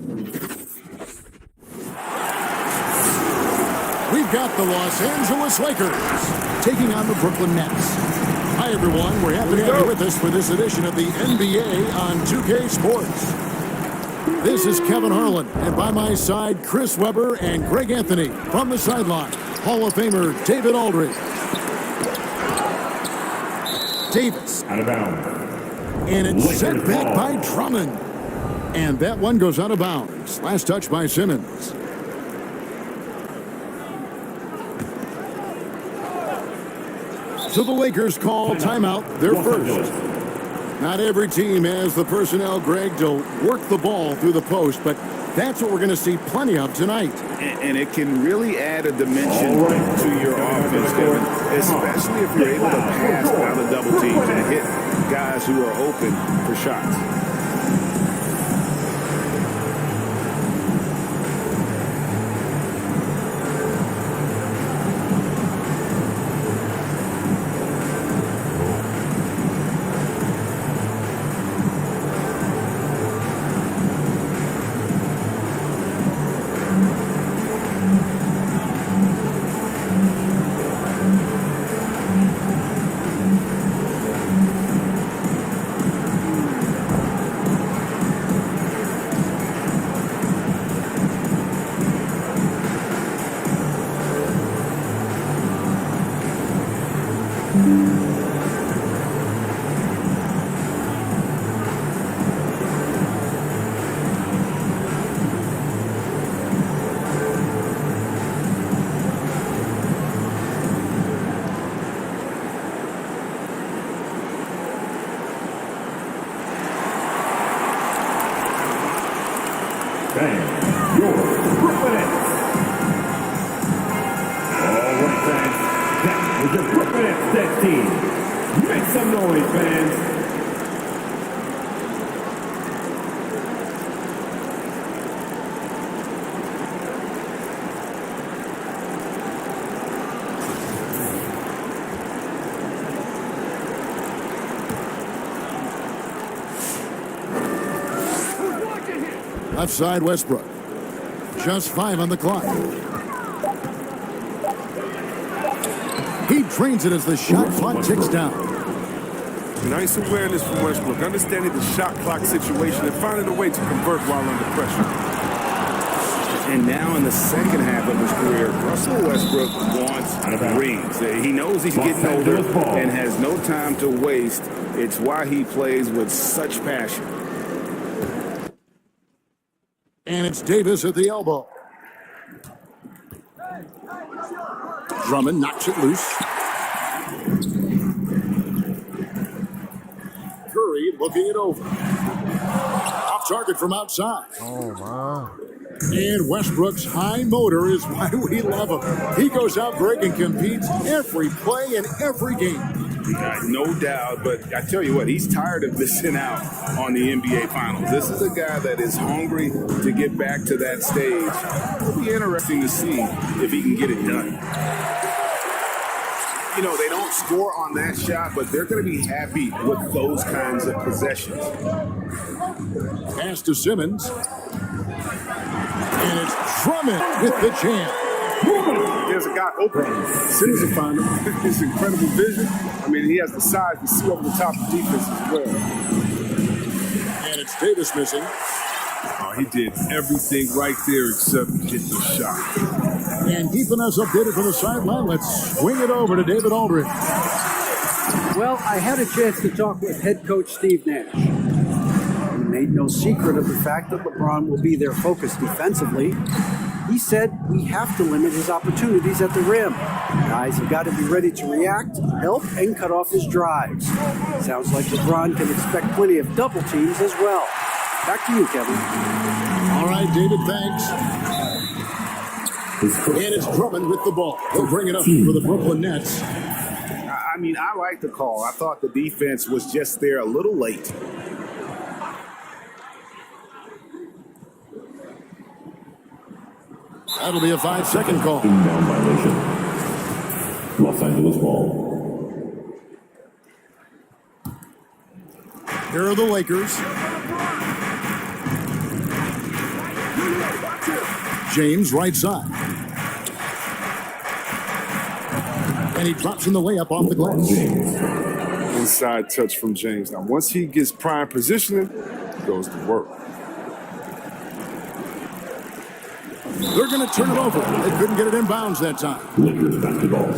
We've got the Los Angeles Lakers taking on the Brooklyn Nets. Hi, everyone. We're happy to have you with us for this edition of the NBA on 2K Sports. This is Kevin Harlan, and by my side, Chris Webber and Greg Anthony. From the sideline, Hall of Famer David Aldridge. Davis. Out of bounds. And it's sent back by Drummond. And that one goes out of bounds. Last touch by Simmons. So the Lakers call timeout, their first. Not every team has the personnel, Greg, to work the ball through the post, but that's what we're going to see plenty of tonight. And it can really add a dimension to your offense, Kevin, especially if you're able to pass out of double teams and hit guys who are open for shots. Fans, your Brooklyn Nets. All right, fans. That is the Brooklyn Nets team. Make some noise, fans. Left side, Westbrook. Just 5 on the clock. He drains it as the shot clock ticks down. Nice awareness from Westbrook, understanding the shot clock situation and finding a way to convert while under pressure. And now in the second half of his career, Russell Westbrook wants rings. He knows he's getting older and has no time to waste. It's why he plays with such passion. And it's Davis at the elbow. Drummond knocks it loose. Curry looking it over. Off target from outside. Oh, wow. And Westbrook's high motor is why we love him. He goes out, Greg, and competes every play in every game. No doubt, but I tell you what, he's tired of missing out on the NBA Finals. This is a guy that is hungry to get back to that stage. It'll be interesting to see if he can get it done. You know, they don't score on that shot, but they're going to be happy with those kinds of possessions. Pass to Simmons. And it's Drummond with the jam. There's a guy open. Simmons will find him. His incredible vision. I mean, he has the size to see over the top of the defense as well. And it's Davis missing. Oh, he did everything right there except hit the shot. And keeping us updated from the sideline, let's swing it over to David Aldridge. Well, I had a chance to talk with head coach Steve Nash. He made no secret of the fact that LeBron will be their focus defensively. He said we have to limit his opportunities at the rim. Guys have got to be ready to react, help, and cut off his drives. Sounds like LeBron can expect plenty of double teams as well. Back to you, Kevin. All right, David, thanks. And it's Drummond with the ball. He'll bring it up for the Brooklyn Nets. I mean, I like the call. I thought the defense was just there a little late. That'll be a 5-second call. Inbound violation. Los Angeles ball. Here are the Lakers. James right side. And he drops in the layup off the glass. Inside touch from James. Now, once he gets prime positioning, he goes to work. They're going to turn it over. They couldn't get it in bounds that time. Lakers basketball.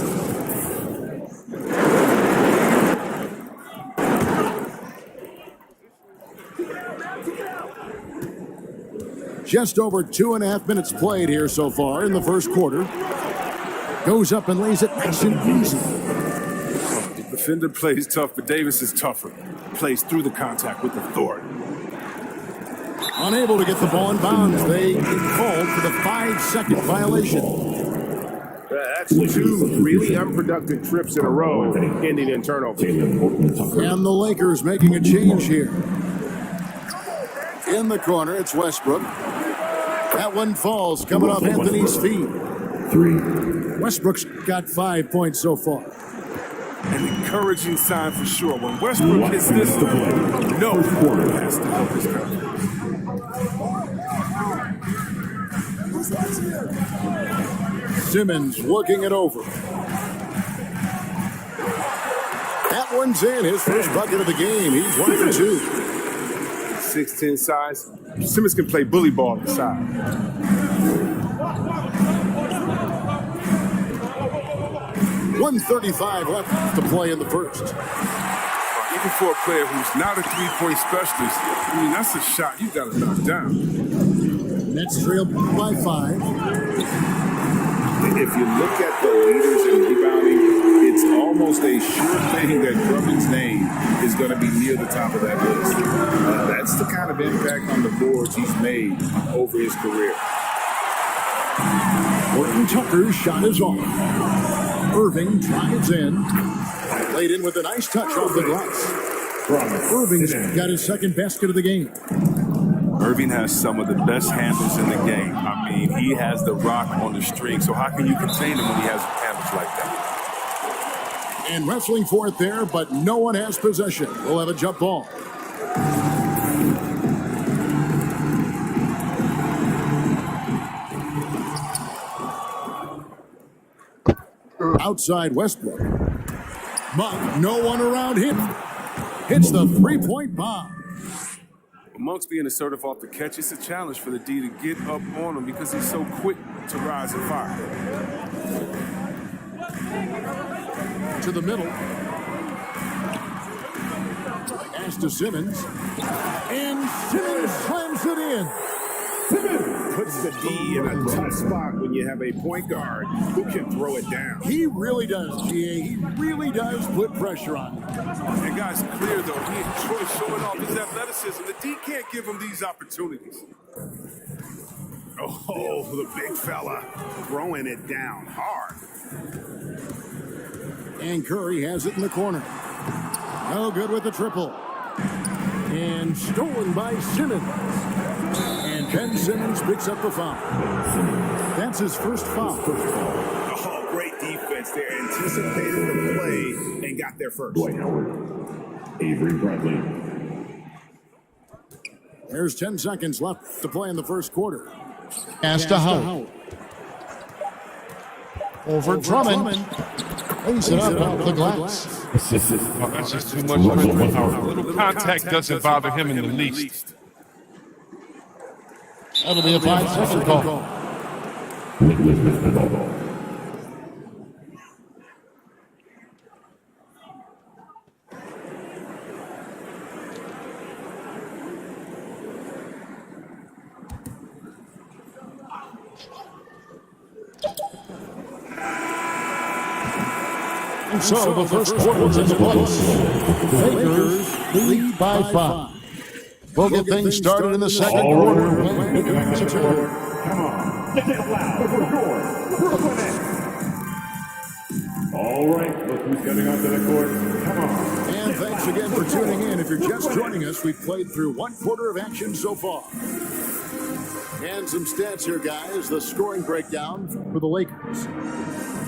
Just over 2.5 minutes played here so far in the first quarter. Goes up and lays it nice and easy. The defender plays tough, but Davis is tougher. Plays through the contact with authority. Unable to get the ball in bounds. They get called for the 5-second violation. That's two really unproductive trips in a row, ending in turnovers. And the Lakers making a change here. In the corner, it's Westbrook. That one falls, coming off Anthony's feet. 3. Westbrook's got 5 points so far. An encouraging sign for sure. When Westbrook hits this level, no one has to help his confidence. Simmons working it over. That one's in. His first bucket of the game. He's 1 for 2. 6'10" size. Simmons can play bully ball inside. .135 left to play in the first. Even for a player who's not a three-point specialist, I mean, that's a shot you got to knock down. Nets trail by 5. If you look at the leaders in rebounding, it's almost a sure thing that Drummond's name is going to be near the top of that list. That's the kind of impact on the boards he's made over his career. Horton Tucker's shot is off. Irving drives in. Laid in with a nice touch off the glass. Irving's got his second basket of the game. Irving has some of the best handles in the game. I mean, he has the rock on the string, so how can you contain him when he has handles like that? And wrestling for it there, but no one has possession. We'll have a jump ball. Outside Westbrook. Monk, no one around him. Hits the three-point bomb. Monk's being assertive off the catch. It's a challenge for the D to get up on him because he's so quick to rise and fire. To the middle. Pass to Simmons. And Simmons slams it in. Puts the D in a tough spot when you have a point guard who can throw it down. He really does, GA. He really does put pressure on him. And guys, clear though, he enjoys showing off his athleticism. The D can't give him these opportunities. Oh, the big fella throwing it down hard. And Curry has it in the corner. No good with the triple. And stolen by Simmons. And Ben Simmons picks up the foul. That's his first foul. Oh, great defense there. Anticipated the play and got there first. Dwight Howard. Avery Bradley. There's 10 seconds left to play in the first quarter. Pass to Howard. Over Drummond. Lays it up off the glass. That's just too much for Howard. Little contact doesn't bother him in the least. That'll be a 5-second call. Lakers basketball. And so the first quarter's in the place. Lakers lead by 5. We'll get things started in the second quarter. Come on, get it loud for your Brooklyn Nets. All right, look who's coming onto the court. Come on. And thanks again for tuning in. If you're just joining us, we've played through 1 quarter of action so far. And some stats here, guys. The scoring breakdown for the Lakers.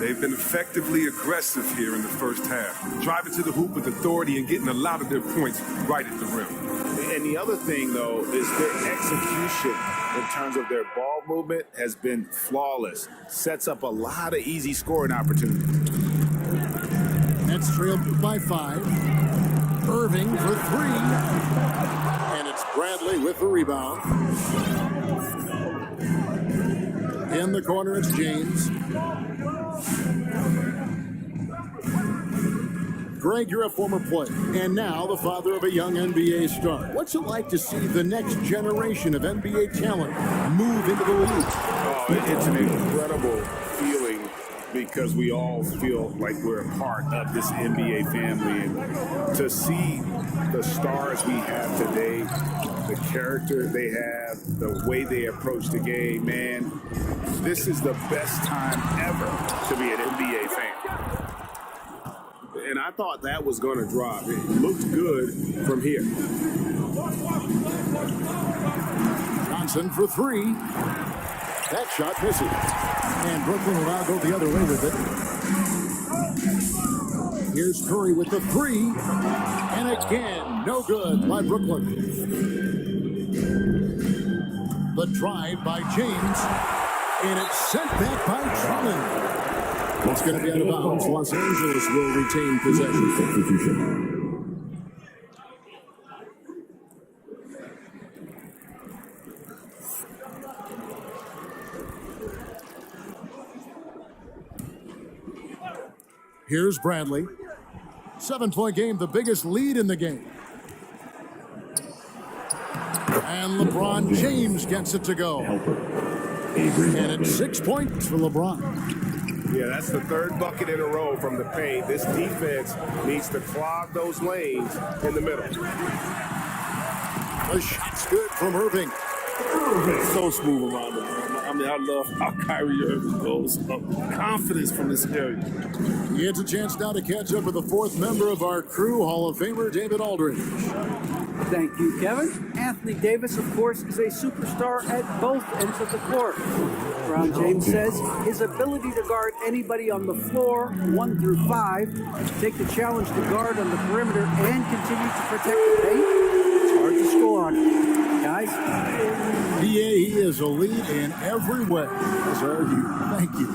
They've been effectively aggressive here in the first half, driving to the hoop with authority and getting a lot of their points right at the rim. And the other thing, though, is their execution in terms of their ball movement has been flawless. Sets up a lot of easy scoring opportunities. Nets trail by 5. Irving for 3. And it's Bradley with the rebound. In the corner, it's James. Greg, you're a former player, and now the father of a young NBA star. What's it like to see the next generation of NBA talent move into the league? Oh, it's an incredible feeling because we all feel like we're a part of this NBA family. And to see the stars we have today, the character they have, the way they approach the game, man, this is the best time ever to be an NBA fan. And I thought that was going to drop. It looked good from here. Johnson for 3. That shot misses. And Brooklyn will now go the other way with it. Here's Curry with the 3. And again, no good by Brooklyn. The drive by James. And it's sent back by Drummond. It's going to be out of bounds. Los Angeles will retain possession. Substitution. Here's Bradley. 7-point game, the biggest lead in the game. And LeBron James gets it to go. And it's 6 points for LeBron. Yeah, that's the third bucket in a row from the paint. This defense needs to clog those lanes in the middle. The shot's good from Irving. So smooth around the rim. I mean, I love how Kyrie Irving goes up. Confidence from this area. He gets a chance now to catch up with the fourth member of our crew, Hall of Famer David Aldridge. Thank you, Kevin. Anthony Davis, of course, is a superstar at both ends of the court. LeBron James says his ability to guard anybody on the floor, 1 through 5, take the challenge to guard on the perimeter, and continue to protect the paint, it's hard to score on it. Guys? PA, he is a lead in every way. As are you. Thank you.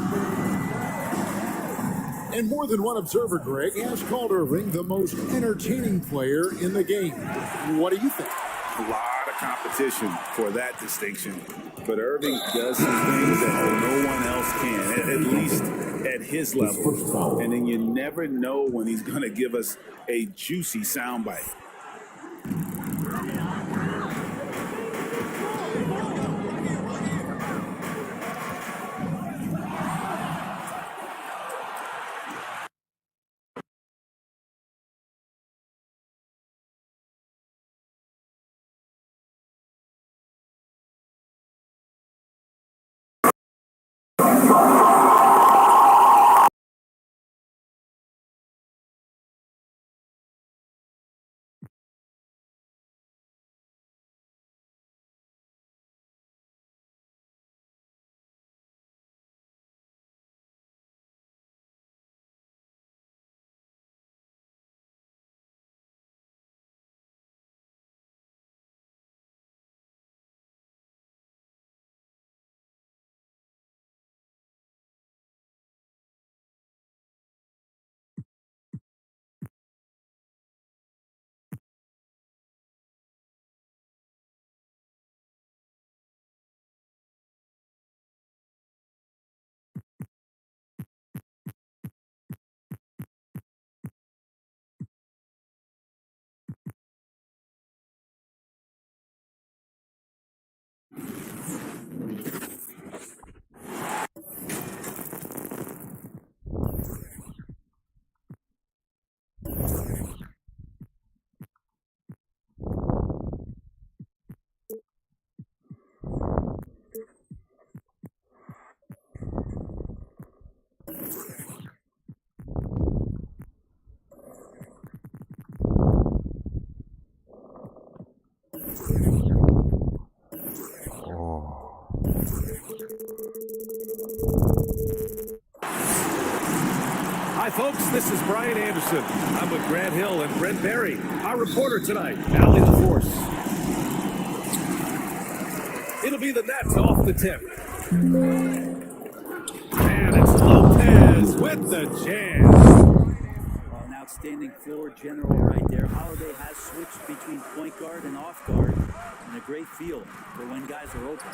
And more than one observer, Greg, has called Irving the most entertaining player in the game. What do you think? A lot of competition for that distinction. But Irving does some things that no one else can, at least at his level. And then you never know when he's going to give us a juicy soundbite. This is Brian Anderson. I'm with Grant Hill and Brent Berry, our reporter tonight, out in the force. It'll be the Nets off the tip. And it's Lopez with the jam. Well, an outstanding floor general right there. Holiday has switched between point guard and off guard, and a great feel for when guys are open.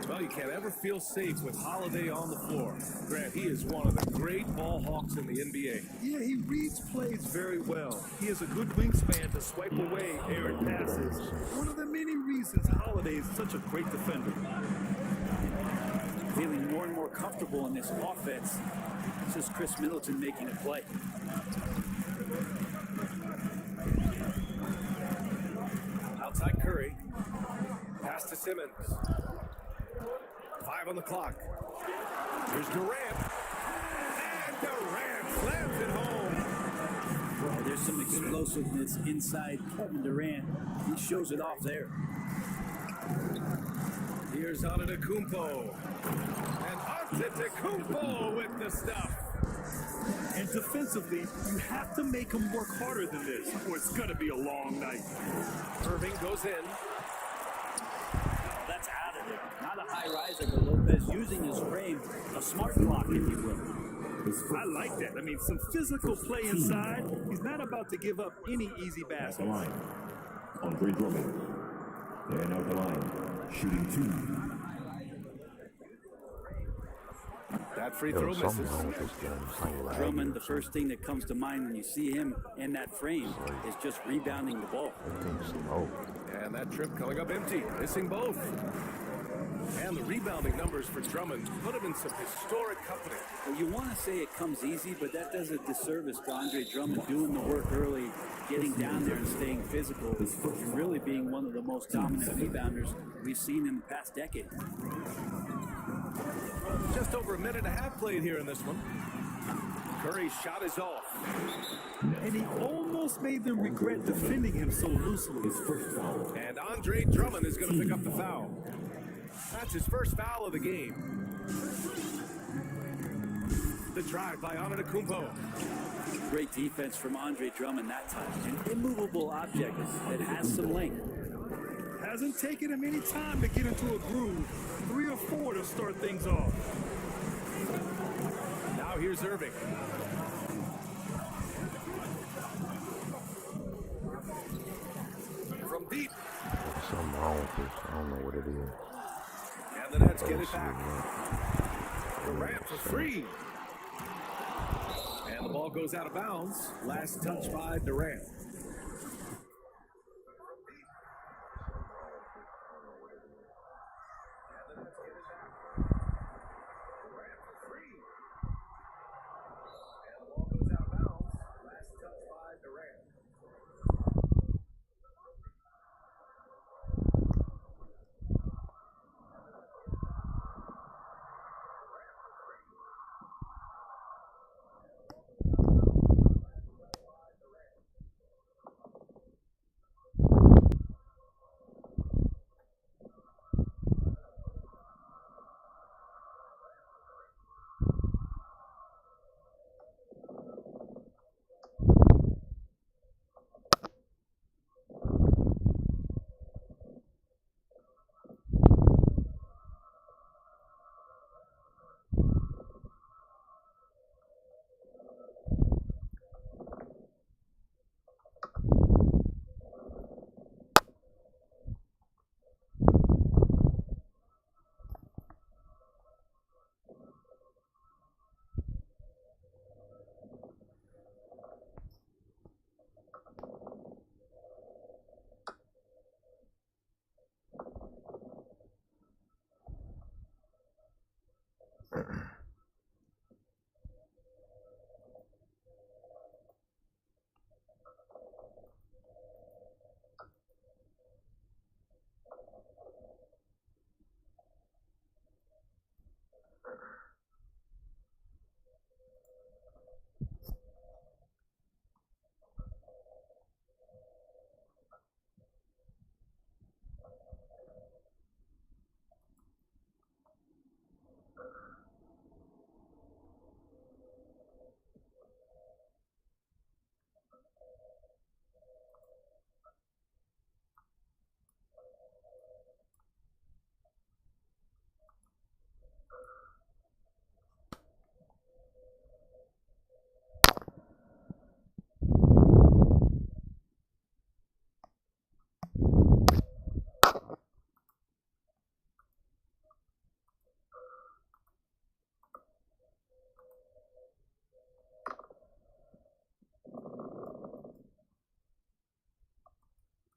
Well, you can't ever feel safe with Holiday on the floor. Grant, he is one of the great ball hawks in the NBA. Yeah, he reads plays very well. He has a good wingspan to swipe away errant passes. One of the many reasons Holiday is such a great defender. Feeling more and more comfortable in this offense. This is Chris Middleton making a play. Outside Curry. Pass to Simmons. 5 on the clock. Here's Durant. And Durant slams it home. Well, there's some explosiveness inside Kevin Durant. He shows it off there. Here's Antetokounmpo. And Antetokounmpo with the stuff. And defensively, you have to make him work harder than this, or it's going to be a long night. Irving goes in. That's out of there. Not a high riser, but Lopez using his frame, a smart block, if you will. I like that. I mean, some physical play inside. He's not about to give up any easy baskets. Andre Drummond. And out the line. Shooting 2. That free throw misses. Drummond, the first thing that comes to mind when you see him in that frame is just rebounding the ball. And that trip coming up empty, missing both. And the rebounding numbers for Drummond put him in some historic company. Well, you want to say it comes easy, but that does a disservice to Andre Drummond doing the work early, getting down there and staying physical, and really being one of the most dominant rebounders we've seen in the past decade. Just over a minute and a half played here in this one. Curry's shot is off. And he almost made them regret defending him so loosely. And Andre Drummond is going to pick up the foul. That's his first foul of the game. The drive by Antetokounmpo. Great defense from Andre Drummond that time. An immovable object that has some length. Hasn't taken him any time to get into a groove. 3 or 4 to start things off. Now here's Irving. From deep. Something wrong with this. I don't know what it is. And the Nets get it back. Durant for free. And the ball goes out of bounds. Last touch by Durant.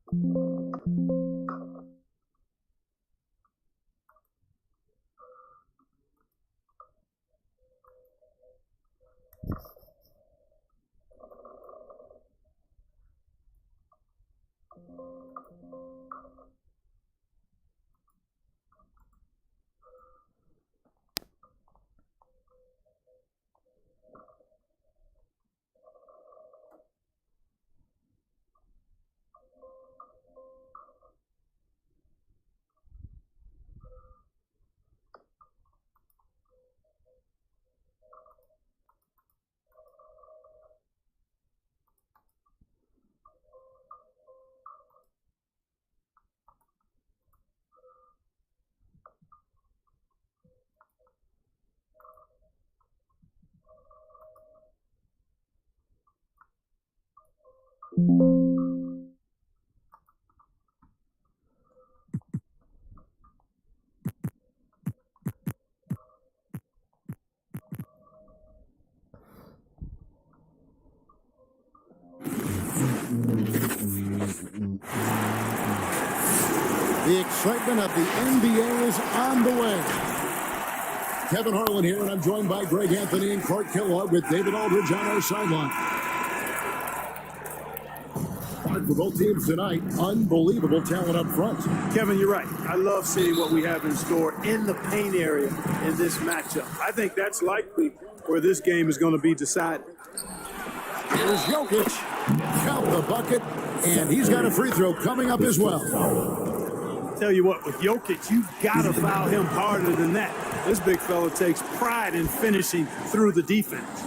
The excitement of the NBA is on the way. Kevin Harlan here, and I'm joined by Greg Anthony and Clark Kellogg with David Aldridge on our sideline. For both teams tonight, unbelievable talent up front. Kevin, you're right. I love seeing what we have in store in the paint area in this matchup. I think that's likely where this game is going to be decided. Here's Jokic. Count the bucket, and he's got a free throw coming up as well. Tell you what, with Jokic, you've got to foul him harder than that. This big fella takes pride in finishing through the defense.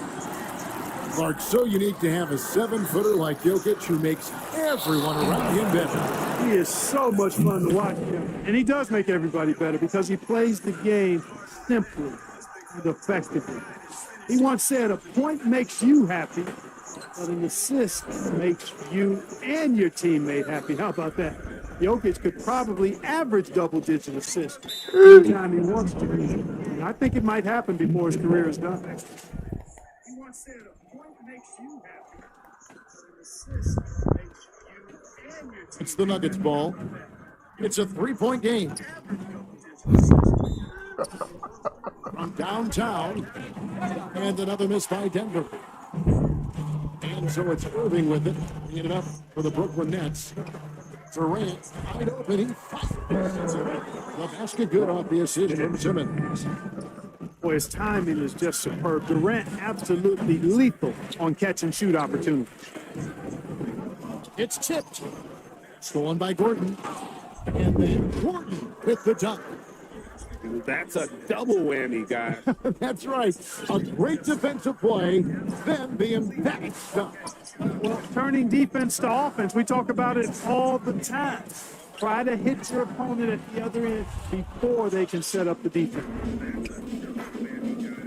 Clark, so unique to have a 7-footer like Jokic who makes everyone around him better. He is so much fun to watch him. And he does make everybody better because he plays the game simply and effectively. He once said, a point makes you happy, but an assist makes you and your teammate happy. How about that? Jokic could probably average double-digit assists anytime he wants to. And I think it might happen before his career is done. He once said, a point makes you happy, but an assist makes you and your teammate. It's the Nuggets ball. It's a 3-point game. From downtown, and another miss by Denver. And so it's Irving with it, bringing it up for the Brooklyn Nets. Durant wide open, he fires. The basket good off the assist from Simmons. Boy, his timing is just superb. Durant absolutely lethal on catch and shoot opportunities. It's tipped. Stolen by Gordon. And then Gordon with the dunk. That's a double whammy, guy. That's right. A great defensive play, then the emphatic dunk. Well, turning defense to offense, we talk about it all the time. Try to hit your opponent at the other end before they can set up the defense.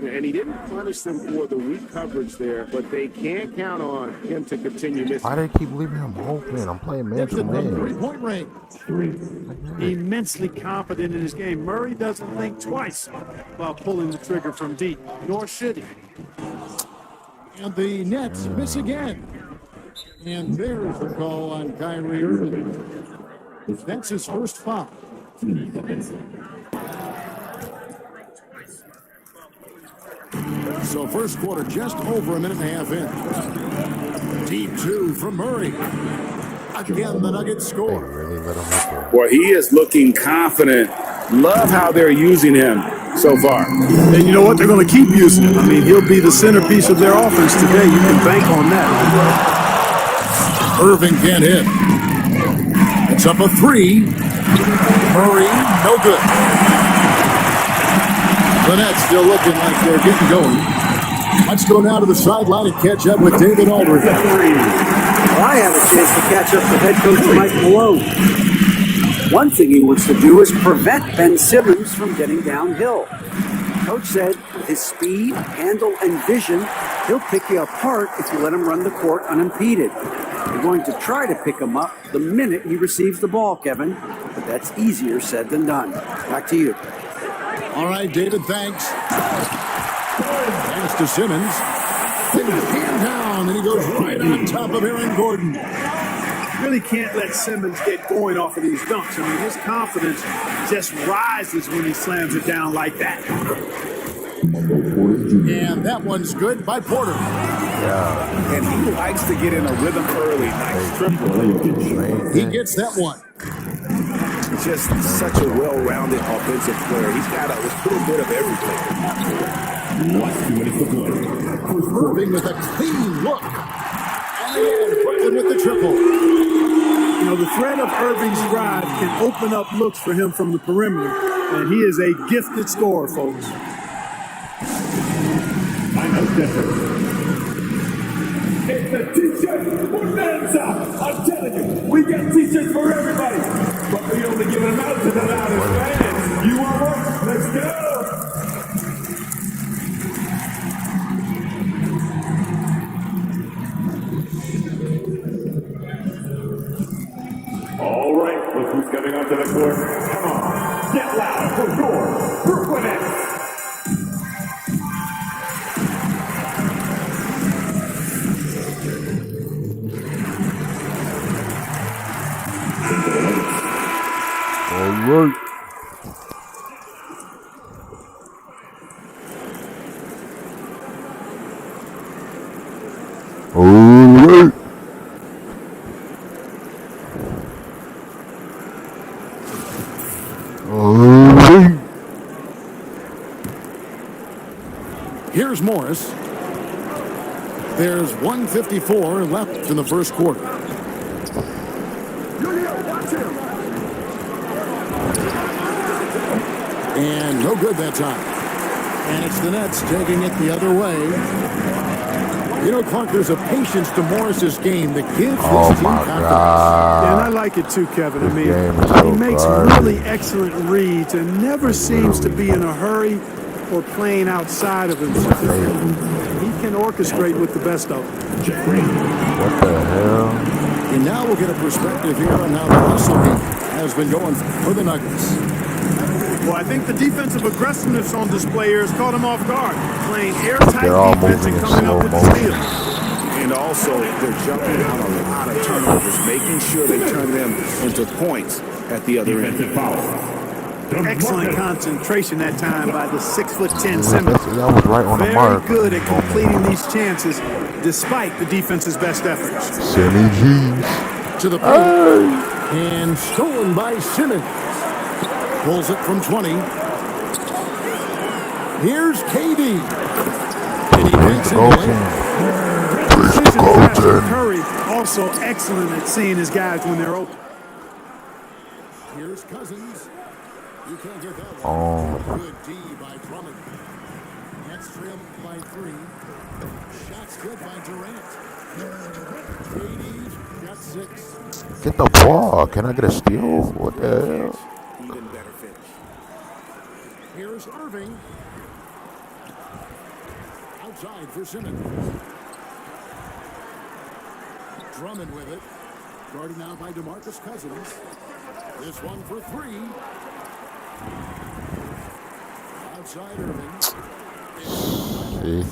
And he didn't punish them for the weak coverage there, but they can't count on him to continue missing. Why they keep leaving him open? I'm playing man to man. 3-point range. Immensely confident in his game. Murray doesn't think twice while pulling the trigger from deep, nor should he. And the Nets miss again. And there's the call on Kyrie Irving. That's his first foul. So first quarter, just over a minute and a half in. Deep two from Murray. Again, the Nuggets score. Really let him up there. Boy, he is looking confident. Love how they're using him so far. And you know what? They're going to keep using him. I mean, he'll be the centerpiece of their offense today. You can bank on that. Irving can't hit. It's up a 3. Murray, no good. The Nets still looking like they're getting going. Let's go now to the sideline and catch up with David Aldridge. Well, I had a chance to catch up with head coach Mike Malone. One thing he wants to do is prevent Ben Simmons from getting downhill. Coach said with his speed, handle, and vision, he'll pick you apart if you let him run the court unimpeded. You're going to try to pick him up the minute he receives the ball, Kevin, but that's easier said than done. Back to you. All right, David, thanks. Thanks to Simmons. Pin down, and he goes right on top of Aaron Gordon. really can't let Simmons get going off of these dunks. I mean, his confidence just rises when he slams it down like that. And that one's good by Porter. Yeah. And he likes to get in a rhythm early. Nice triple. He gets that one. Just such a well-rounded offensive player. He's got a little bit of everything. Irving with a clean look. And again, Brooklyn with the triple. You know, the threat of Irving's drive can open up looks for him from the perimeter, and he is a gifted scorer, folks. It's the t-shirt bonanza. I'm telling you, we got t-shirts for everybody, but we only give them out to the loudest fans. You want one? Let's go. All right, look who's coming onto the court. Come on, get loud for your Brooklyn Nets. All right. All right. Here's Morris. There's 1:54 left in the first quarter. And no good that time. And it's the Nets taking it the other way. You know, Clark, there's a patience to Morris's game that gives his team confidence. And I like it too, Kevin. I mean, he makes really excellent reads and never seems to be in a hurry or playing outside of himself. He can orchestrate with the best of them. What the hell? And now we'll get a perspective here on how the Russell game has been going for the Nuggets. Well, I think the defensive aggressiveness on display here has caught him off guard. Playing airtight defense and coming up with the steals. And also, they're jumping out a lot of turnovers, making sure they turn them into points at the other end. Excellent concentration that time by the 6'10" Simmons. That was right on the mark. Very good at completing these chances despite the defense's best efforts. Silly G. To the paint. And stolen by Simmons. Pulls it from 20. Here's KD. And he breaks it away. Curry also excellent at seeing his guys when they're open. Here's Cousins. You can't get that one. Good D by Drummond. Nets trail by 3. Shots good by Durant. KD's got 6. Get the ball. Can I get a steal? What the hell? Even better finish. Here's Irving. Outside for Simmons. Drummond with it. Guarded now by DeMarcus Cousins. This one for 3. Outside Irving. See?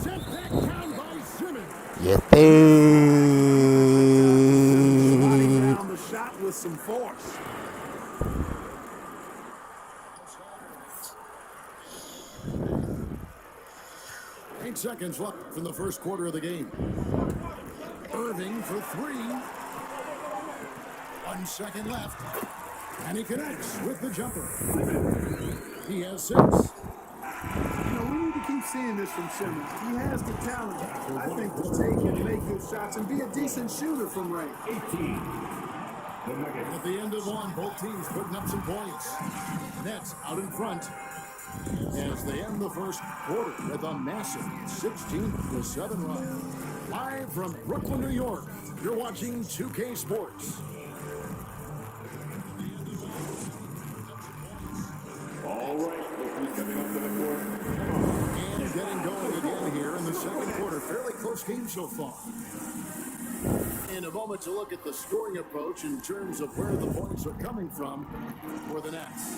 Set back down by Simmons. Yes, Down the shot with some force. Eight seconds left in the first quarter of the game. Irving for 3. 1 second left. And he connects with the jumper. He has 6. You know, we need to keep seeing this from Simmons. He has the talent, I think, to take and make good shots and be a decent shooter from range. 18. At the end of 1, both teams putting up some points. Nets out in front as they end the first quarter with a massive 16-7 run. Live from Brooklyn, New York, you're watching 2K Sports. All right, look who's coming up to the court. And getting going again here in the second quarter. Fairly close game so far. In a moment to look at the scoring approach in terms of where the points are coming from for the Nets.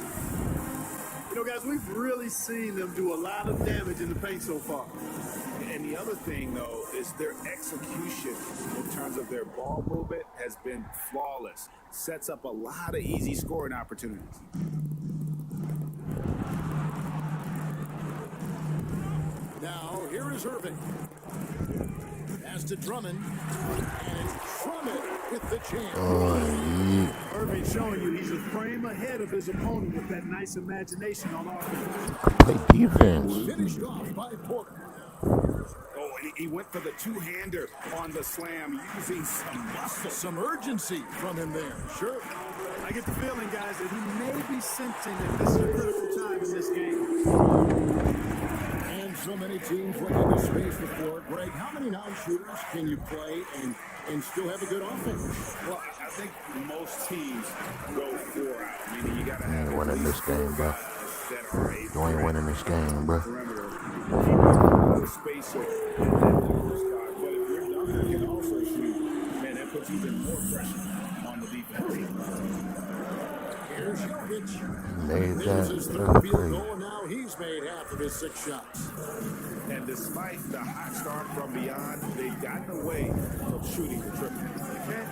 You know, guys, we've really seen them do a lot of damage in the paint so far. And the other thing, though, is their execution in terms of their ball movement has been flawless. Sets up a lot of easy scoring opportunities. Now, here is Irving. Pass to Drummond. And it's Drummond with the jam. Irving showing you he's a frame ahead of his opponent with that nice imagination on offense. Play defense. Finished off by Porter. Oh, and he went for the two-hander on the slam, using some muscle. Some urgency from him there. Sure. I get the feeling, guys, that he may be sensing that this is a critical time in this game. And so many teams looking to space the floor. Greg, how many non-shooters can you play and still have a good offense? Well, I think most teams go 4 out. Meaning you got to have Winning this game, bro. that are a You ain't winning this game, bro. perimeter. The spacer and that number spot. But if you're done, you can also shoot. Man, that puts even more pressure on the defense. Here's Jokic. Made There's his that. third That's field crazy. goal, and now he's made half of his 6 shots. And despite the hot start from beyond, they've gotten away from shooting the triple.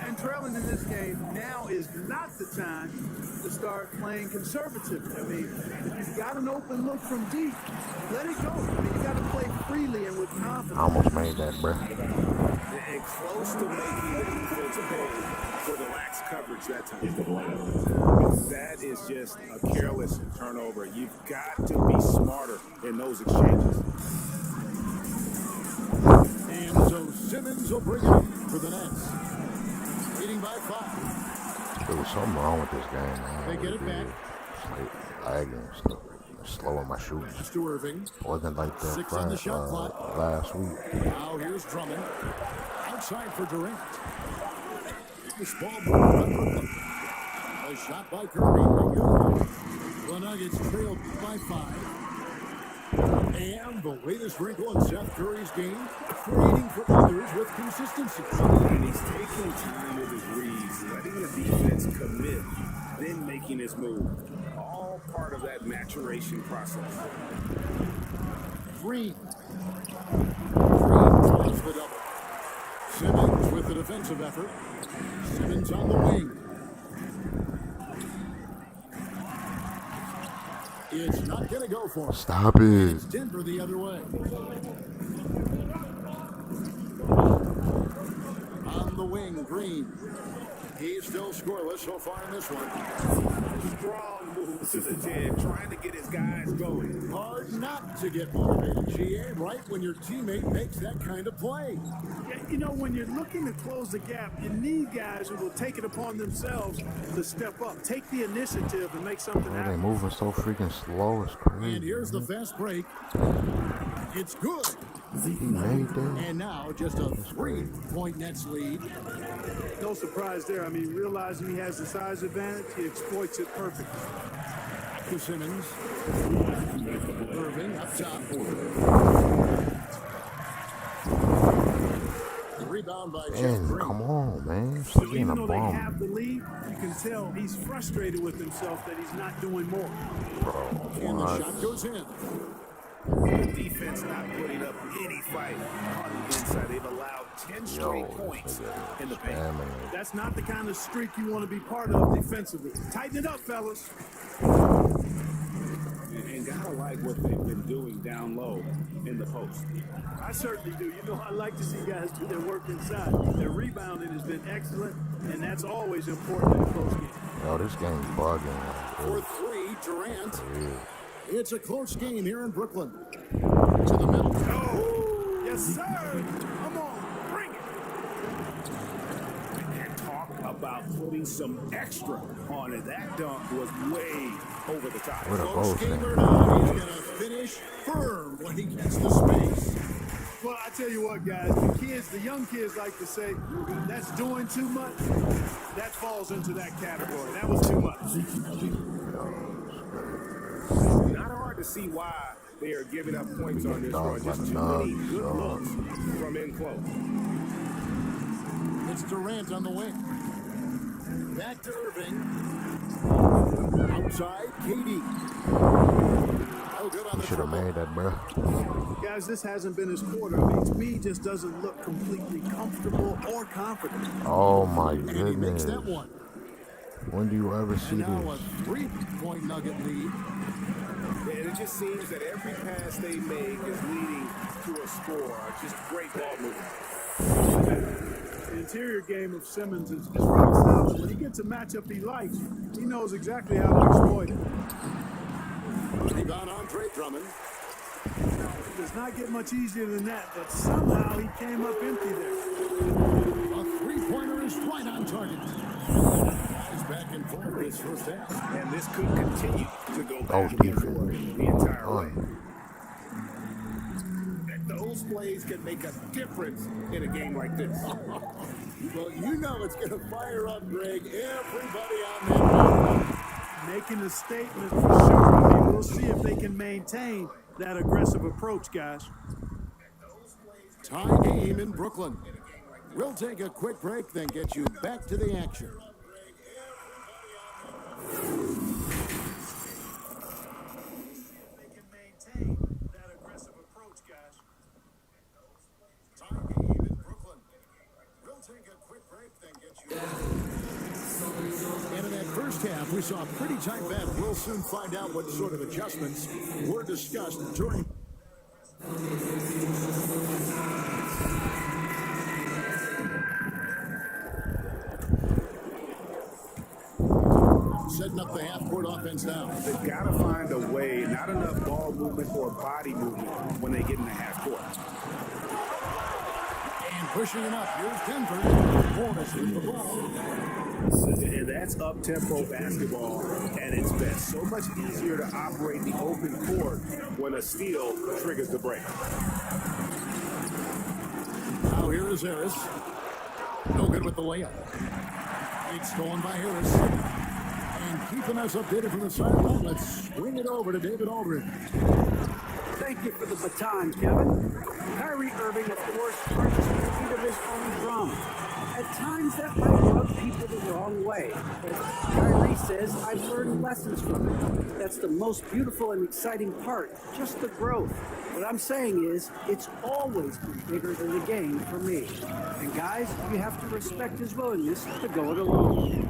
And trailing in this game now is not the time to start playing conservative. I mean, if you've got an open look from deep, let it go. I mean, you got to play freely and with confidence. I almost made that, bro. And close to making the defensive goal for the lax coverage that time. That is just a careless turnover. You've got to be smarter in those exchanges. And so Simmons will bring it for the Nets. Leading by 5. There was something wrong with this game, man. They get it back. It's like lagging, slowing my shooting. Pass to Irving. Wasn't like that 6 on the shot clock. last week. Now here's Drummond. Outside for Durant. This ball moved by Brooklyn. A shot by Curry. Good. The Nuggets trailed by 5. And the latest wrinkle in Seth Curry's game, creating for others with consistency. And he's taking time with his reads, letting the defense commit, then making his move. All part of that maturation process. Green. Draws the double. Simmons with the defensive effort. Simmons on the wing. It's not going to go for him. Stop it. It's Denver the other way. On the wing, Green. He's still scoreless so far in this one. Strong move to the jam, trying to get his guys going. Hard not to get motivated, GA, right when your teammate makes that kind of play. Yeah, you know, when you're looking to close the gap, you need guys who will take it upon themselves to step up, take the initiative, and make something Man, they happen. moving so freaking slow. It's crazy. And here's the fast break. It's good. He made that. And now just a 3-point Nets lead. No surprise there. I mean, realizing he has the size advantage, he exploits it perfectly. To Simmons. Irving up top. The rebound by Jeff Man, Green. come on, man. So Stop being even a though they bum. have the lead, you can tell he's frustrated with himself that he's not doing more. And the What? shot goes in. The defense not putting up any fight on the inside. They've allowed 10 straight Yo, points this nigga in the paint. spamming it. That's not the kind of streak you want to be part of defensively. Tighten it up, fellas. And gotta like what they've been doing down low in the post. I certainly do. You know, I like to see guys do their work inside. Their rebounding has been excellent, and that's always important in a close game. Yo, this game's bugging. For 3, Durant. Yeah. It's a close game here in Brooklyn. To the middle. Oh, yes, sir. Come on, bring it. And talk about putting some extra on it. That dunk was way over the top. What a Close goal game thing. or not, he's going to finish firm when he gets the space. Well, I tell you what, guys, the young kids like to say, that's doing too much. That falls into that category. That was too much. Not hard to see why they are giving up points on this run. Just too Nugs, many good looks from in close. It's Durant on the wing. Back to Irving. Outside, KD. No good on the Should have triple. made that, bro. Guys, this hasn't been his quarter. I mean, to me, he just doesn't look completely comfortable or confident. Oh my And he makes goodness. that one. When do you ever see And now a this? 3-point Nugget lead. And it just seems that every pass they make is leading to a score. Just great ball movement. The interior game of Simmons is rock solid. When he gets a matchup he likes, he knows exactly how to exploit it. Rebound on Trey Drummond. It does not get much easier than that, but somehow he came up empty there. A 3-pointer is right on target. He's back and forth this first half. And this could continue to go Oh, back and defense. forth the entire way. And those plays can make a difference in a game like this. Well, you know it's going to fire up, Greg. Everybody on that. Making a statement for sure. I mean, we'll see if they can maintain that aggressive approach, guys. Tie game in Brooklyn. We'll take a quick break, then get you back to the action. And in that first half, we saw a pretty tight battle. We'll soon find out what sort of adjustments were discussed during. Setting up the half-court offense now. They've got to find a way, not enough ball movement or body movement when they get in the half court. And pushing it up. Here's Denver. Morris with the ball. And that's up-tempo basketball at its best. So much easier to operate the open court when a steal triggers the break. Now here is Harris. No good with the layup. It's stolen by Harris. And keeping us updated from the sideline, let's swing it over to David Aldridge. Thank you for the baton, Kevin. Kyrie Irving, of course, punches the beat of his own drum. At times that might rub people the wrong way. But Kyrie says, I've learned lessons from it. That's the most beautiful and exciting part, just the growth. What I'm saying is, it's always been bigger than the game for me. And guys, you have to respect his willingness to go it alone.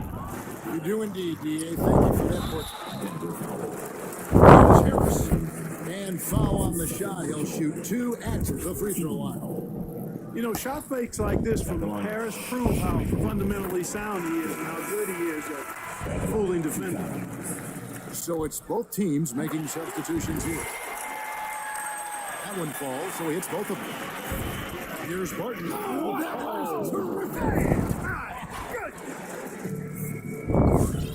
You do indeed, D.A. Thank you for that. Here's Harris. And foul on the shot. He'll shoot 2 at the free throw line. You know, shot fakes like this from Harris prove how fundamentally sound he is and how good he is at fooling defenders. So it's both teams making substitutions here. That one falls, so he hits both of them. Here's Barton.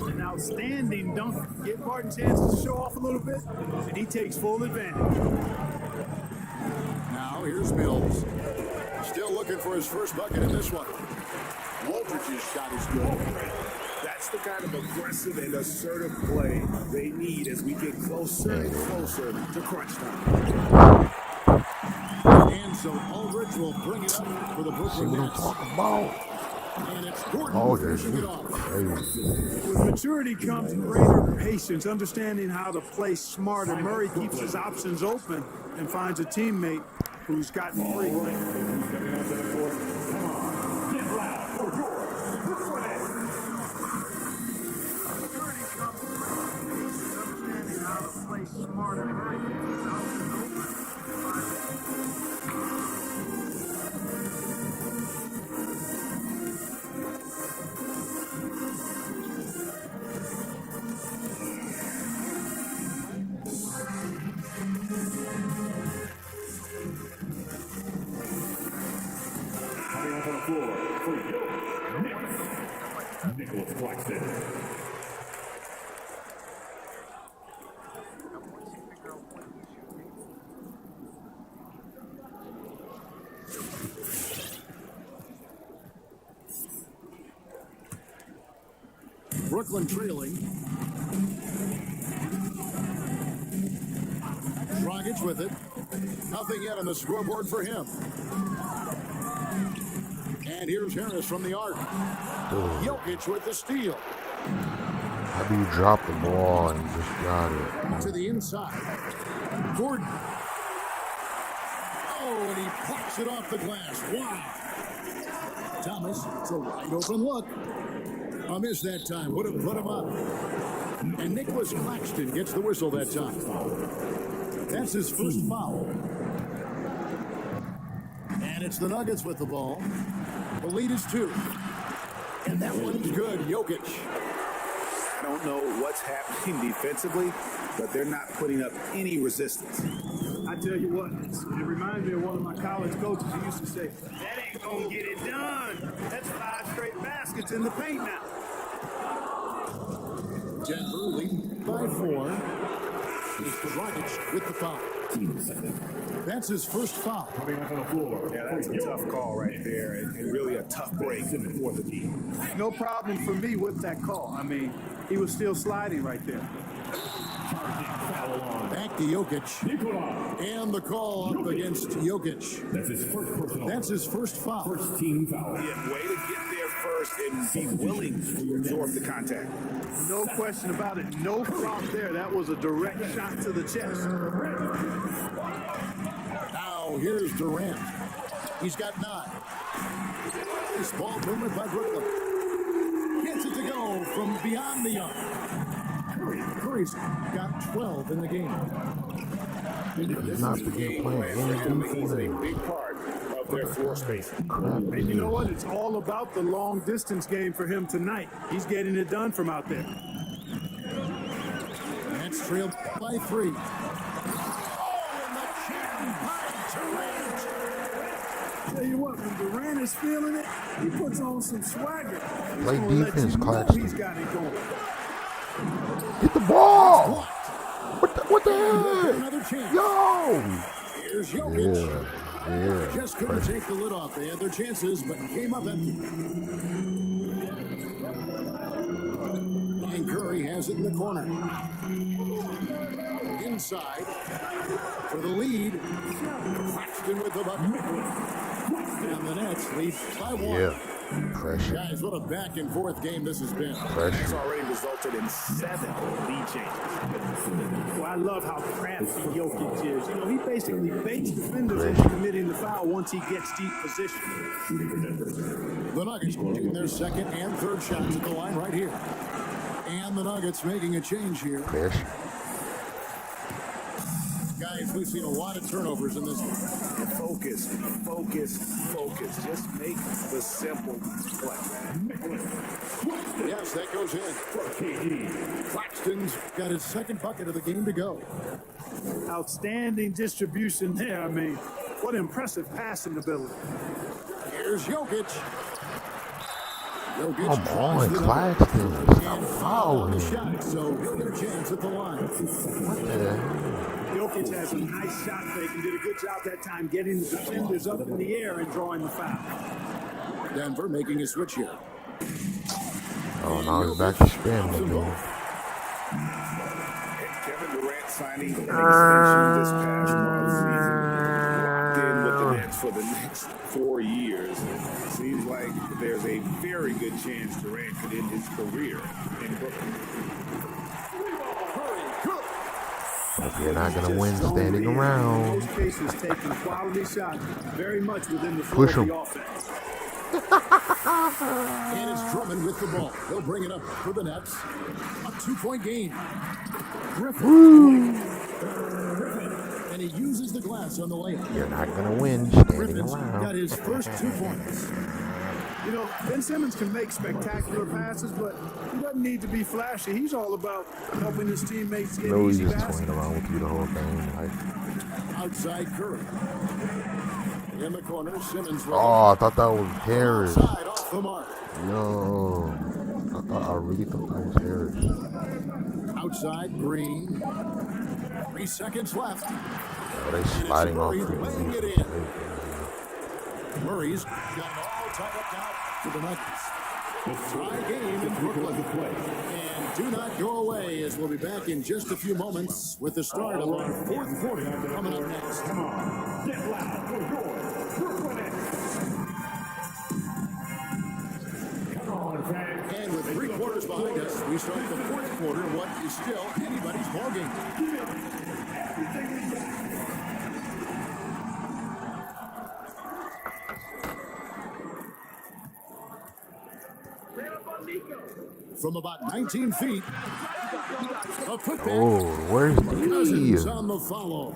An outstanding dunk. Give Barton chances to show off a little bit, and he takes full advantage. Now here's Mills. Still looking for his first bucket in this one. Waldridge's shot is good. That's the kind of aggressive and assertive play they need as we get closer and closer to crunch time. And so Aldridge will bring it up for the Brooklyn Nets. And it's Gordon finishing it off. With maturity comes greater patience, understanding how to play smarter. Murray keeps his options open and finds a teammate who's gotten free. Nicholas Claxton. Brooklyn trailing. Dragic with it. Nothing yet on the scoreboard for him. And here's Harris from the arc. Jokic with the steal. How do you drop the ball and you just got it? To the inside. Gordon. Oh, and he pops it off the glass. Wow. Thomas, it's a wide open look. A miss that time. Would have put him up. And Nicholas Claxton gets the whistle that time. That's his first foul. And it's the Nuggets with the ball. The lead is 2. And that one's good. Jokic. I don't know what's happening defensively, but they're not putting up any resistance. I tell you what, it reminds me of one of my college coaches who used to say, that ain't gonna get it done. That's 5 straight baskets in the paint now. Denver leading by 4. It's Dragic with the foul. That's his first foul. Yeah, that's a tough call right there, and really a tough break for the team. No problem for me with that call. I mean, he was still sliding right there. Back to Jokic. And the call up against Jokic. That's his first foul. First team foul. Yeah, way to get there first and be willing to absorb the contact. No question about it. No prop there. That was a direct shot to the chest. Now here's Durant. He's got 9. This ball movement by Brooklyn. Gets it to go from beyond the arc. Curry's got 12 in the game. He's not the game playing. He's a big part of their floor space. And you know what? It's all about the long distance game for him tonight. He's getting it done from out there. That's trailed by 3. Oh, and the jam by Durant. Tell you what, when Durant is feeling it, he puts on some swagger. Play defense, Claxton. He's got it going. Get the ball! What the heck? Another chance. Yo! Here's Jokic. Yeah. Just couldn't take the lid off. They had their chances, but came up empty. And Curry has it in the corner. Inside for the lead. Claxton with the bucket. And the Nets lead by 1. Yeah. Pressure. Guys, what a back and forth game this has been. It's Pressure. already resulted in 7 lead changes. Well, I love how crafty Jokic is. You know, he basically baits defenders into committing the foul once he gets deep position. The Nuggets taking their second and third shots at the line right here. And the Nuggets making a change here. Pressure. Guys, we've seen a lot of turnovers in this one. Focus. Just make the simple play. Yes, that goes in. Claxton's got his second bucket of the game to go. Outstanding distribution there. I mean, what impressive passing ability. Here's Jokic. Come on, Claxton. Stop fouling. Shot, so he'll get a chance at the line. Jokic has a nice shot fake and did a good job that time getting the defenders up in the air and drawing the foul. Denver making a switch here. Oh, now he's back to spin again. Kevin Durant signing an extension this past offseason. Locked in with the Nets for the next 4 years. Seems like there's a very good chance Durant could end his career in Brooklyn. If you're not going to win standing around, In most cases, taking quality shots very much within the flow push of him. the offense. And it's Drummond with the ball. He'll bring it up for the Nets. A 2-point game. Griffin. And he uses the glass on the layup. You're not going to win standing Griffin's got around. his first 2 points. You know, Ben Simmons can make spectacular passes, but he doesn't need to be flashy. He's all about helping his teammates get No, he's easy just baskets. toying around with you the whole game. Like, Outside Curry. In the corner, Simmons. oh, I thought that was Harris. Side off the mark. No. I really thought that was Harris. Outside Green. 3 seconds left. Oh, they sliding off. Laying it in. Murray's got it all tied up now for the Nuggets. Tie game in Brooklyn. And do not go away, as we'll be back in just a few moments with the start of our 4th quarter coming up next. Come on, get loud for your Brooklyn Nets. Come on, fans. And with 3 quarters quarters behind us. We start the fourth quarter, what is still anybody's ballgame. From about 19 feet, a putback. Oh, where's Cousins he? on the follow.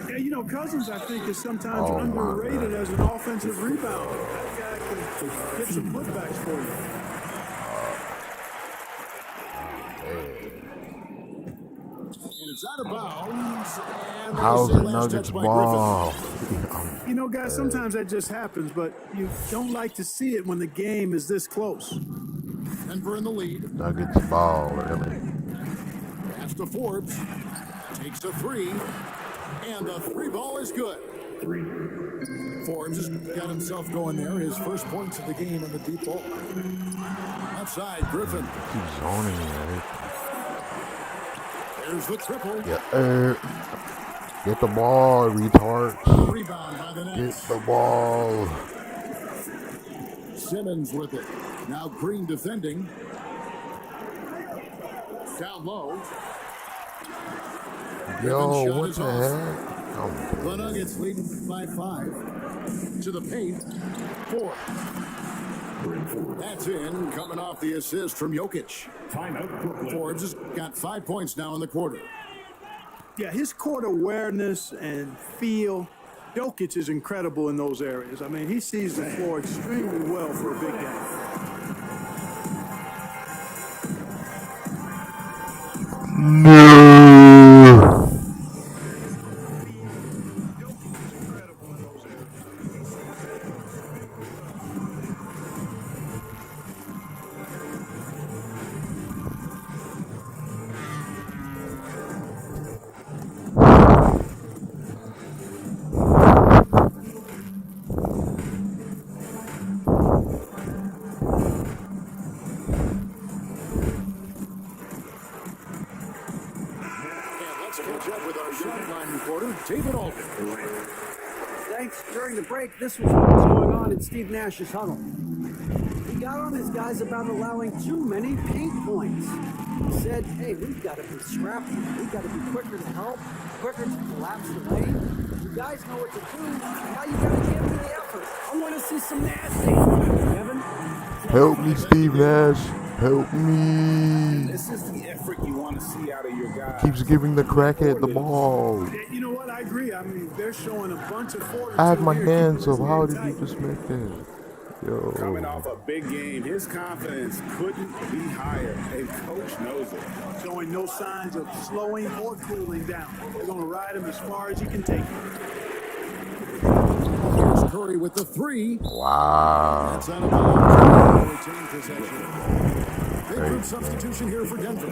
Yeah, you know, Cousins, I think, is sometimes Oh, my underrated God. as an offensive rebounder. That guy can get some putbacks for you. And it's out of bounds. And How's they say the last Nuggets touch by ball? You know, guys, sometimes that just happens, but you don't like to see it when the game is this close. Denver in the lead. Nuggets ball, really. Pass to Forbes. Takes a three. And the three ball is good. Forbes has got himself going there. His first points of the game in the deep ball. Outside, Griffin. Keep zoning me, right? There's the triple. Yeah, get the ball, retards. Rebound by the Get Nets. the ball. Simmons with it. Now Green defending. Down low. Yo, shot what is the off. heck? Oh, The Nuggets leading by 5. To the paint. 4. That's in. Coming off the assist from Jokic. Forbes has got 5 points now in the quarter. Yeah, his court awareness and feel, Jokic is incredible in those areas. I mean, he sees the floor extremely well for a big game. no. Catch up with our shot line reporter, David Aldridge. Thanks. During the break, this was what was going on in Steve Nash's huddle. He got on his guys about allowing too many paint points. He said, hey, we've got to be scrappy. We've got to be quicker to help, quicker to collapse the lane. You guys know what to do. Now you got to give me the effort. I want to see some nasty. Kevin? Help me, Steve Nash. Help me. This is the effort you want to see out of your guys. Keeps giving the crackhead the ball. You know what? I agree. I mean, they're showing a bunch of fortitude. I had my here, hands keeping up. this How game did you tight. just make that? Coming Yo. off a big game, his confidence couldn't be higher, and coach knows it. Showing no signs of slowing or cooling down. They're going to ride him as far as he can take him. Here's Curry with the 3. Wow. That's out of bounds. Retain possession. Big group substitution here for Denver.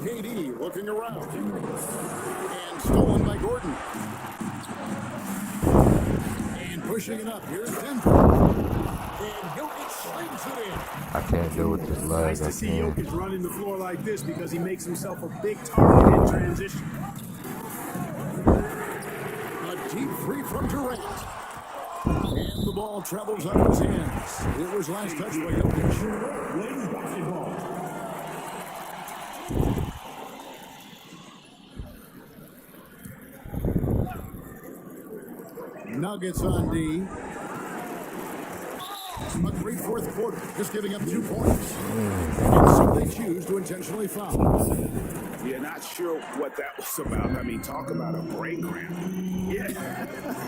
KD looking around. And stolen by Gordon. And pushing it up. Here's Denver. And Jokic slings it in. I can't deal with this leg. Nice I to see can't. Jokic running the floor like this because he makes himself a big target in transition. A deep 3 from Durant. And the ball travels out of his hands. It was last touch by Jokic. Ladies basketball. Nuggets on D. A great fourth quarter, just giving up 2 points. And so they choose to intentionally foul. Yeah, not sure what that was about. I mean, talk about a brain cramp.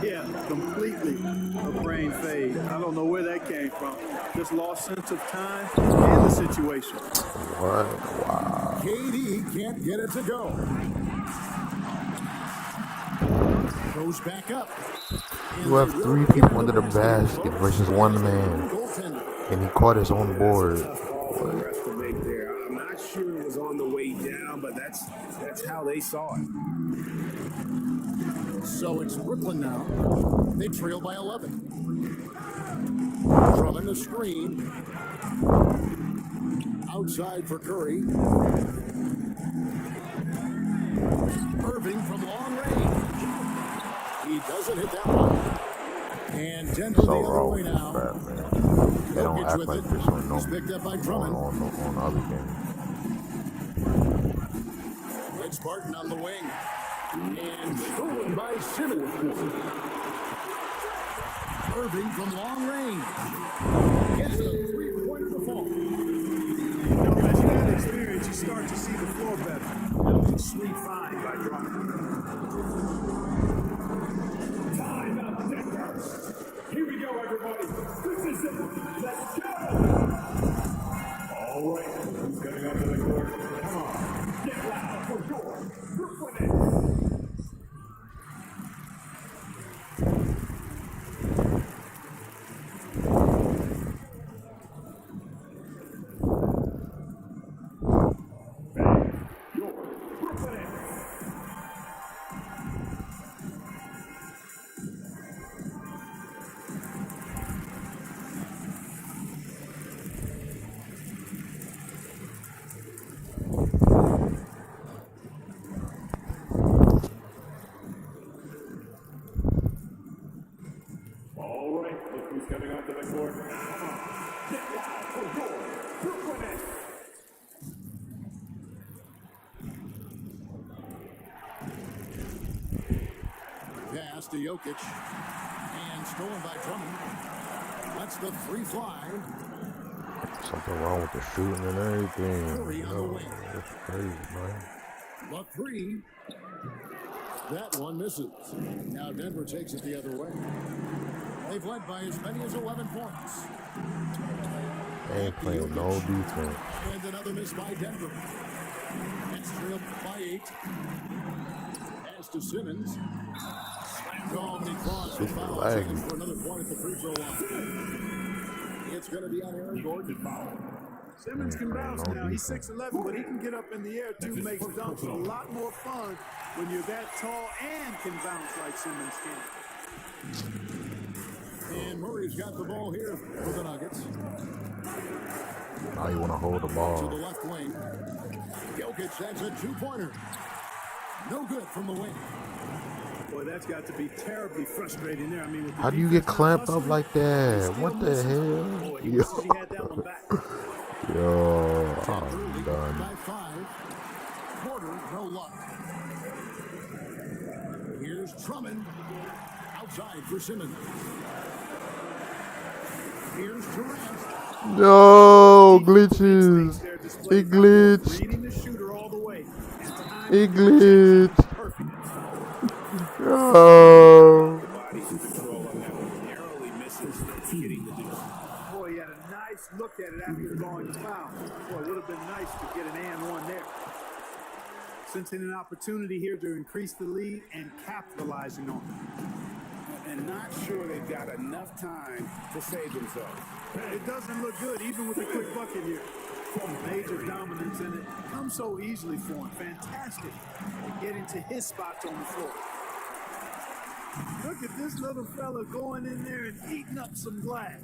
Yeah, completely a brain fade. I don't know where that came from. Just lost sense of time and the situation. What? Wow. KD can't get it to go. Goes back up. You have 3 people under the basket versus 1 man. And he caught his own board. For us to make there. I'm not sure it was on the way down, but that's how they saw it. So it's Brooklyn now. They trail by 11. Drummond the screen. Outside for Curry. Irving from long range. He doesn't hit that one. And Denver So the other raw way with this now. crap, man. They don't Jokic act with like it. this on He's picked up by Drummond. on other games. It's Barton on the wing. And stolen by Simmons. Irving from long range. Gets a three-pointer to fall. You know, as you get experience, you start to see the floor better. That was a sweet find by Drummond. Time out, Denver. Here we go, everybody. This is it. Let's go. All right, who's coming up to the court? Come on, get loud for your Brooklyn Nets. All right, look who's coming onto the court. Come on, get loud for your Brooklyn Nets. Pass to Jokic. And stolen by Drummond. That's the three fly. Something wrong with the shooting and everything. Curry on the wing. That's crazy, man. The three. That one misses. Now Denver takes it the other way. They've led by as many as 11 points. They ain't playing no defense. And another miss by Denver. It's trailed by 8. Pass to Simmons. Slammed on the cross. Super Foul laggy. chance for another point at the free throw line. It's going to be on Aaron Gordon. Simmons can bounce now. He's 6'11", but he can get up in the air too. Makes dunks a lot more fun when you're that tall and can bounce like Simmons can. And Murray's got the ball here for the Nuggets. Now you want to hold the To ball. the left wing. Jokic has a two-pointer. No good from the wing. Boy, that's got to be terribly frustrating there. I mean, with the How do you get defense clamped hustling, up like he that? still What the misses. hell? Boy, he Yo, wishes he had that one back. yo, I'm By done. 5. Porter, no luck. Here's Drummond. Outside for Simmons. Here's Durant. No, glitches. He glitched. Reading the shooter all the way. And time He glitched. perfect. Oh. Boy, he had a nice look at it after going foul. Boy, it would have been nice to get an and one there. Sensing an opportunity here to increase the lead and capitalizing on it. And not sure they've got enough time to save themselves. It doesn't look good, even with a quick bucket here. Major dominance in it. Comes so easily for him. Fantastic. Getting to his spots on the floor. Look at this little fella going in there and eating up some glass.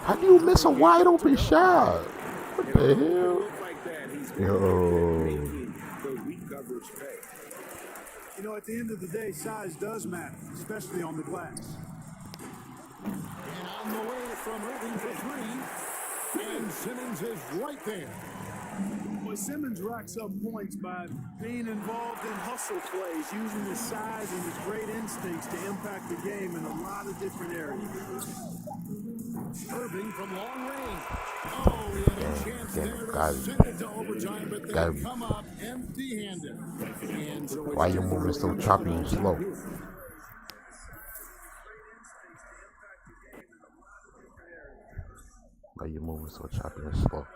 How do you miss a wide open shot? What the hell? Like that, he's Yo. making the weak coverage pay. You know, at the end of the day, size does matter, especially on the glass. And on the way from Irving for 3. And Simmons is right there. Boy, Simmons racks up points by being involved in hustle plays, using his size and his great instincts to impact the game in a lot of different areas. Irving from long range. Oh, he had a chance there to send it to overtime, but they come up empty-handed. And so Why you moving so choppy and slow? Why you moving so choppy and slow?